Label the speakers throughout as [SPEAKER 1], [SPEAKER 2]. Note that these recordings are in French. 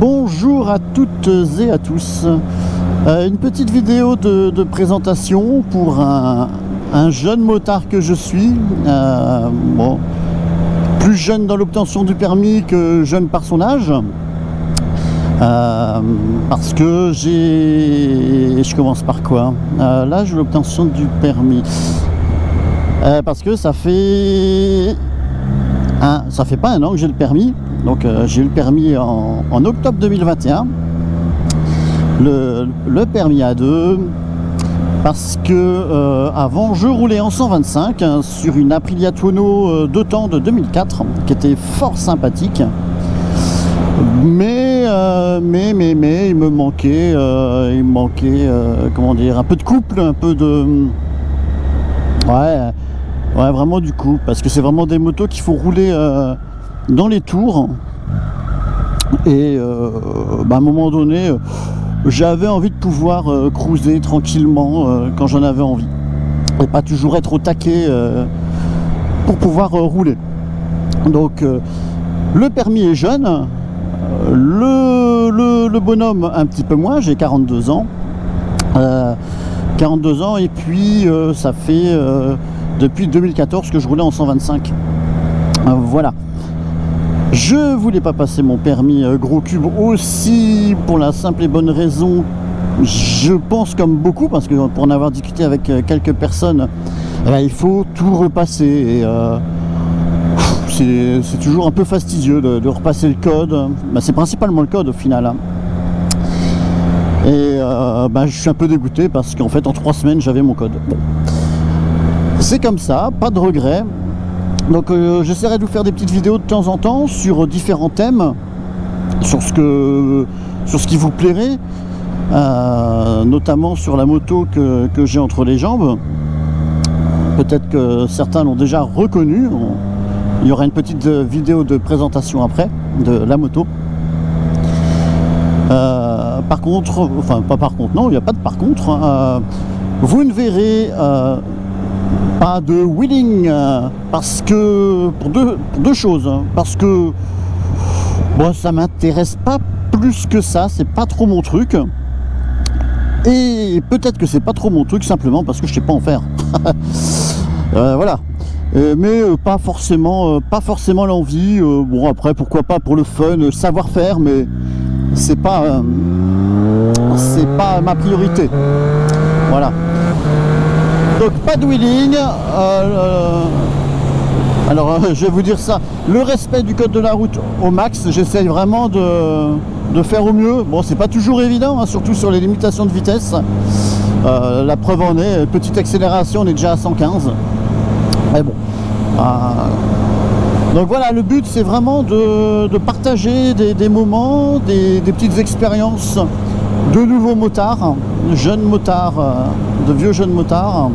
[SPEAKER 1] Bonjour à toutes et à tous. Une petite vidéo de présentation pour un jeune motard que je suis. Bon, plus jeune dans l'obtention du permis que jeune par son âge. Parce que je commence par quoi? L'âge de l'obtention du permis. Parce que ça fait pas un an que j'ai le permis. Donc j'ai eu le permis en octobre 2021, le permis A2, parce que avant je roulais en 125 sur une Aprilia Tuono 2 temps de 2004 qui était fort sympathique, mais il me manquait comment dire, un peu de couple, un peu de ouais vraiment du couple, parce que c'est vraiment des motos qu'il faut rouler dans les tours, et à un moment donné j'avais envie de pouvoir cruiser tranquillement quand j'en avais envie et pas toujours être au taquet pour pouvoir rouler. Donc le permis est jeune, le bonhomme un petit peu moins, j'ai 42 ans, 42 ans, et puis ça fait depuis 2014 que je roulais en 125. Voilà. Je voulais pas passer mon permis gros cube aussi pour la simple et bonne raison, je pense comme beaucoup, parce que pour en avoir discuté avec quelques personnes, il faut tout repasser, et c'est toujours un peu fastidieux de repasser le code. C'est principalement le code au final, hein. Et je suis un peu dégoûté parce qu'en fait en 3 semaines j'avais mon code. Bon. C'est comme ça, pas de regret. Donc j'essaierai de vous faire des petites vidéos de temps en temps sur différents thèmes, sur ce qui vous plairait, notamment sur la moto que j'ai entre les jambes. Peut-être que certains l'ont déjà reconnu. Il y aura une petite vidéo de présentation après de la moto. Par contre, enfin pas par contre, non, il n'y a pas de par contre, hein. Vous ne verrez pas de wheeling, parce que pour deux choses, hein. Parce que bon, ça m'intéresse pas plus que ça, c'est pas trop mon truc, et peut-être que c'est pas trop mon truc simplement parce que je sais pas en faire. Voilà. Mais pas forcément l'envie. Bon, après pourquoi pas pour le fun, savoir faire, mais c'est pas ma priorité. Voilà. Donc pas de wheeling. Alors je vais vous dire ça, le respect du code de la route au max, j'essaye vraiment de faire au mieux. Bon, c'est pas toujours évident, hein, surtout sur les limitations de vitesse. La preuve en est, petite accélération, on est déjà à 115. Mais bon. Donc voilà, le but c'est vraiment de partager des moments, des petites expériences de nouveaux motards, de jeunes motards, de vieux jeunes motards.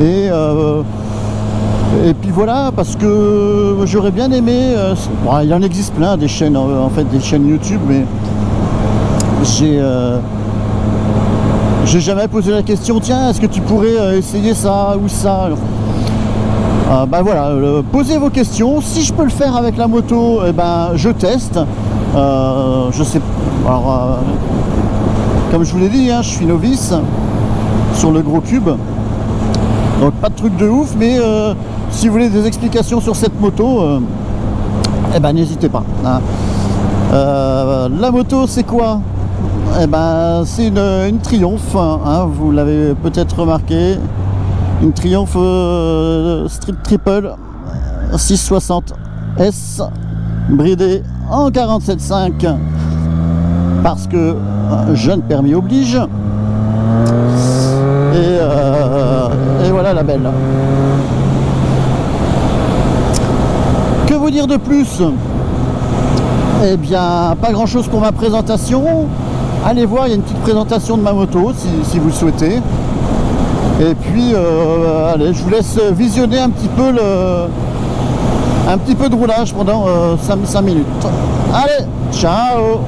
[SPEAKER 1] Et puis voilà, parce que j'aurais bien aimé, il en existe plein des chaînes, en fait des chaînes YouTube, mais j'ai jamais posé la question, tiens, est-ce que tu pourrais essayer ça ou ça? Voilà, posez vos questions. Si je peux le faire avec la moto, je teste. Je sais. Alors, comme je vous l'ai dit, hein, je suis novice sur le gros cube, donc pas de truc de ouf. Mais si vous voulez des explications sur cette moto, n'hésitez pas, hein. La moto, c'est quoi? C'est une Triumph, hein, vous l'avez peut-être remarqué. Une Triumph Street Triple 660 S bridée en 47.5 parce que jeune permis oblige, et voilà la belle. Que vous dire de plus? Eh bien, pas grand chose pour ma présentation. Allez voir, il y a une petite présentation de ma moto si vous le souhaitez. Et puis allez, je vous laisse visionner un petit peu de roulage pendant 5 minutes. Allez, ciao!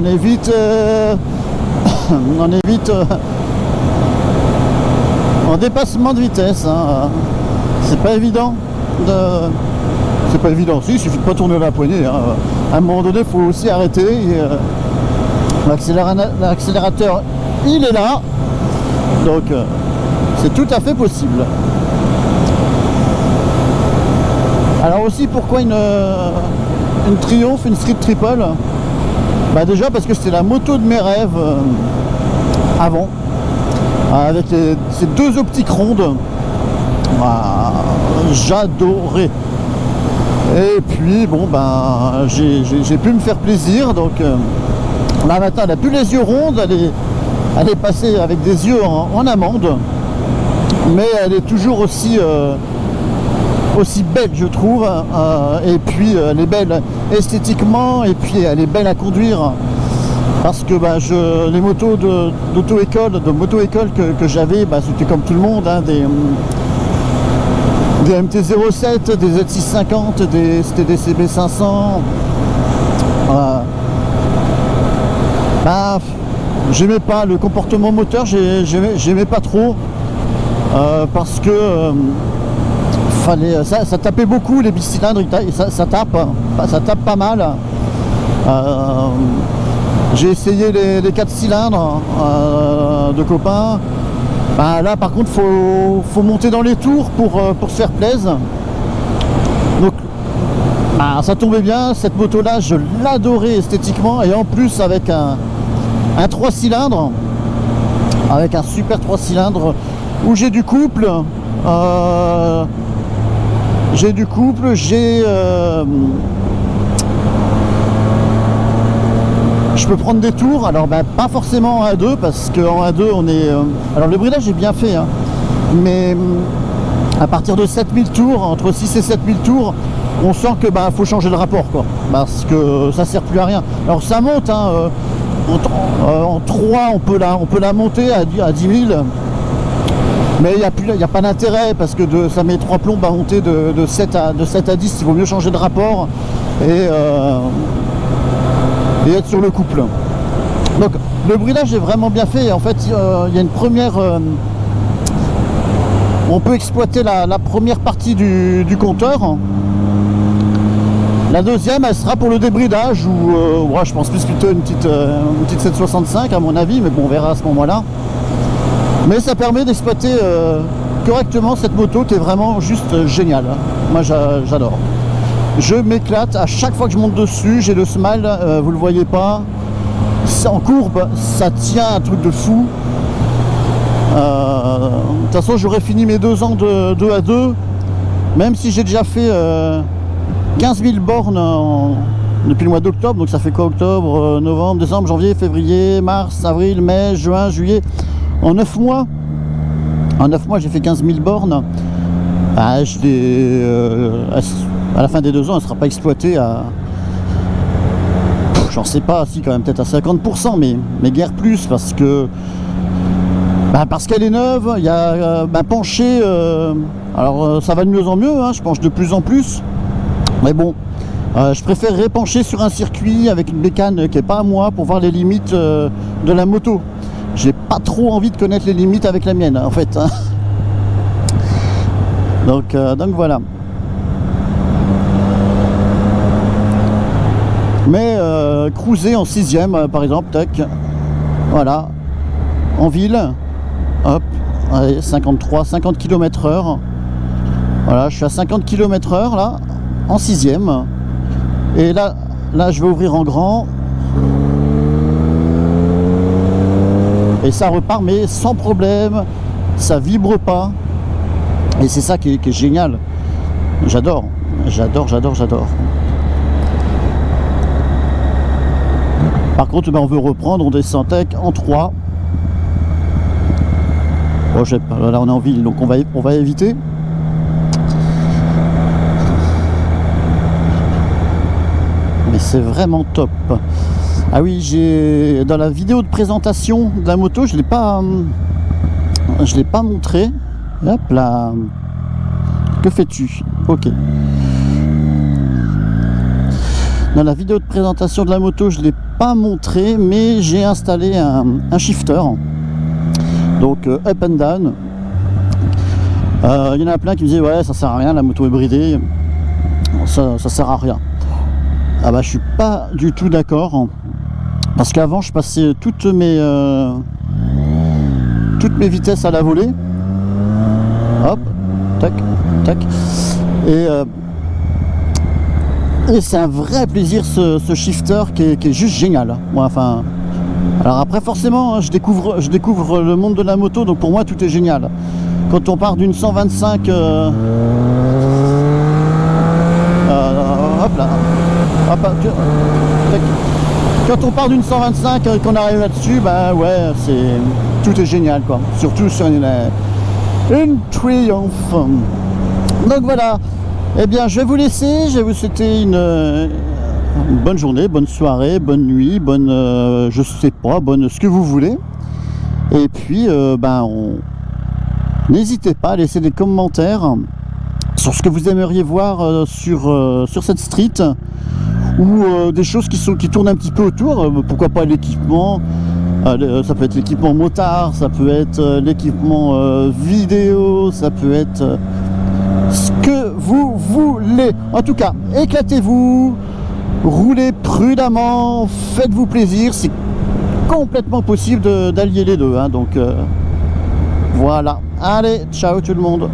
[SPEAKER 1] est vite on est vite en dépassement de vitesse, hein. C'est pas évident c'est pas évident, si, il suffit de pas tourner la poignée, hein. À un moment donné il faut aussi arrêter et, l'accélérateur il est là, donc c'est tout à fait possible. Alors aussi, pourquoi une Triumph, une Street Triple? Bah déjà parce que c'était la moto de mes rêves avant, avec ces deux optiques rondes. Bah, j'adorais. Et puis bon, ben j'ai pu me faire plaisir, donc là maintenant elle n'a plus les yeux rondes, elle est passée avec des yeux en amande, mais elle est toujours aussi belle, je trouve, et puis elle est belle esthétiquement, et puis elle est belle à conduire, parce que bah, les motos de moto-école que j'avais, bah, c'était comme tout le monde, hein, des MT-07, des Z650, c'était des CB500. Bah, j'aimais pas le comportement moteur, j'aimais pas trop, parce que ça tapait beaucoup les bicylindres, ça tape pas mal. J'ai essayé les 4 cylindres de copains. Bah, là par contre faut monter dans les tours pour se faire plaisir. Donc bah, ça tombait bien, cette moto là je l'adorais esthétiquement, et en plus avec un 3 cylindres, avec un super 3 cylindres où j'ai du couple, je peux prendre des tours, alors ben, pas forcément en 1-2, parce qu'en 1-2 on est... alors le bridage est bien fait, hein, mais à partir de 7000 tours, entre 6 et 7000 tours, on sent que bah, faut changer le rapport, quoi, parce que ça sert plus à rien. Alors ça monte, hein, en 3 on peut la monter à 10 000, mais il n'y a pas d'intérêt, parce que ça met 3 plombes à monter de 7 à 10, il vaut mieux changer de rapport et être sur le couple. Donc le bridage est vraiment bien fait. En fait il y a une première on peut exploiter la première partie du compteur. La deuxième elle sera pour le débridage, ou ouais, je pense plus plutôt une petite 765 à mon avis, mais bon on verra à ce moment là. Mais ça permet d'exploiter correctement cette moto qui est vraiment juste géniale. Moi j'adore. Je m'éclate à chaque fois que je monte dessus, j'ai le smile, vous le voyez pas. En courbe, ça tient un truc de fou. De toute façon, j'aurais fini mes 2 ans de 2 à 2, même si j'ai déjà fait 15 000 bornes depuis le mois d'octobre. Donc ça fait quoi, octobre, novembre, décembre, janvier, février, mars, avril, mai, juin, juillet. En 9 mois, j'ai fait 15 000 bornes. Ah, à la fin des 2 ans, elle ne sera pas exploitée à... J'en sais pas, si quand même peut-être à 50%, mais guère plus, parce qu'elle est neuve. Il y a penché, alors ça va de mieux en mieux, hein, je penche de plus en plus, mais bon, je préférerais pencher sur un circuit avec une bécane qui n'est pas à moi, pour voir les limites de la moto. J'ai pas trop envie de connaître les limites avec la mienne, en fait, hein. Donc voilà. Mais cruiser en 6ème par exemple, tac, voilà, en ville, hop, allez, 50 km/h, voilà, je suis à 50 km/h là, en 6ème, et là je vais ouvrir en grand, et ça repart, mais sans problème, ça vibre pas, et c'est ça qui est génial. J'adore. Par contre, on veut reprendre, on descend tech en 3. Bon, je sais pas, là on est en ville, donc on va éviter. Mais c'est vraiment top. Ah oui, j'ai dans la vidéo de présentation de la moto, je l'ai pas montré. Hop là. Que fais-tu? Ok. Dans la vidéo de présentation de la moto, je ne l'ai pas montré, mais j'ai installé un shifter, donc up and down. Il y en a plein qui me disaient ouais, ça sert à rien la moto est bridée, ça sert à rien. Ah bah je suis pas du tout d'accord, parce qu'avant je passais toutes mes vitesses à la volée, hop, tac, tac, et c'est un vrai plaisir ce shifter qui est juste génial. Moi, enfin, alors après forcément hein, je découvre le monde de la moto, donc pour moi tout est génial. Quand on part d'une 125 hop là, hop, quand on part d'une 125 et qu'on arrive là-dessus, bah ouais, tout est génial quoi, surtout sur une Triumph. Donc voilà, eh bien je vais vous laisser, je vais vous souhaiter une bonne journée, bonne soirée, bonne nuit, bonne je sais pas, bonne ce que vous voulez. Et puis n'hésitez pas à laisser des commentaires sur ce que vous aimeriez voir sur cette street, ou des choses qui tournent un petit peu autour, pourquoi pas l'équipement, ça peut être l'équipement motard, ça peut être l'équipement vidéo, ça peut être ce que vous voulez. En tout cas, éclatez-vous, roulez prudemment, faites-vous plaisir, c'est complètement possible d'allier les deux, hein, donc voilà. Allez, ciao tout le monde.